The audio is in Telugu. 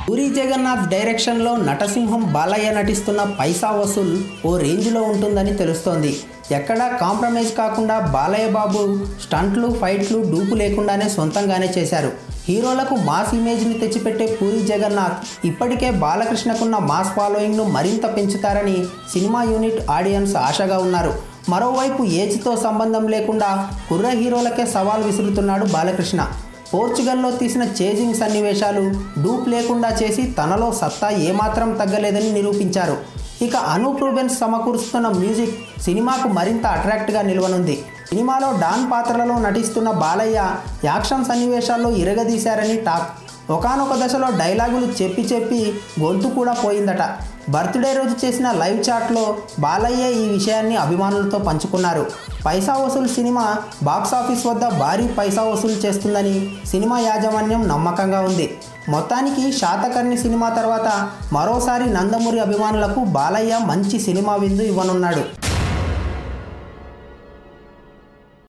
పూరి జగన్నాథ్ డైరెక్షన్లో నటసింహం బాలయ్య నటిస్తున్న పైసా వసూల్ ఓ రేంజ్లో ఉంటుందని తెలుస్తోంది. ఎక్కడా కాంప్రమైజ్ కాకుండా బాలయ్య బాబు స్టంట్లు, ఫైట్లు, డూపు లేకుండానే సొంతంగానే చేశారు. హీరోలకు మాస్ ఇమేజ్ని తెచ్చిపెట్టే పూరి జగన్నాథ్ ఇప్పటికే బాలకృష్ణకున్న మాస్ ఫాలోయింగ్ను మరింత పెంచుతారని సినిమా యూనిట్, ఆడియన్స్ ఆశగా ఉన్నారు. మరోవైపు ఏజ్తో సంబంధం లేకుండా కుర్ర హీరోలకే సవాల్ విసురుతున్నాడు బాలకృష్ణ. పోర్చుగల్లో తీసిన చేజింగ్ సన్నివేశాలు డూప్ లేకుండా చేసి తనలో సత్తా ఏమాత్రం తగ్గలేదని నిరూపించారు. ఇక అనూప్ రూబెన్స్ సమకూరుస్తున్న మ్యూజిక్ సినిమాకు మరింత అట్రాక్ట్గా నిలవనుంది. సినిమాలో డాన్ పాత్రలో నటిస్తున్న బాలయ్య యాక్షన్ సన్నివేశాల్లో ఇరగదీశారని టాక్. ఒకానొక దశలో డైలాగులు చెప్పి గొంతు కూడా పోయిందట. బర్త్డే రోజు చేసిన లైవ్ చాట్లో బాలయ్య ఈ విషయాన్ని అభిమానులతో పంచుకున్నారు. పైసా వసూల్ సినిమా బాక్సాఫీస్ వద్ద భారీ పైసా వసూలు చేస్తుందని సినిమా యాజమాన్యం నమ్మకంగా ఉంది. మొత్తానికి శాతకర్ణి సినిమా తర్వాత మరోసారి నందమూరి అభిమానులకు బాలయ్య మంచి సినిమా విందు ఇవ్వనున్నాడు.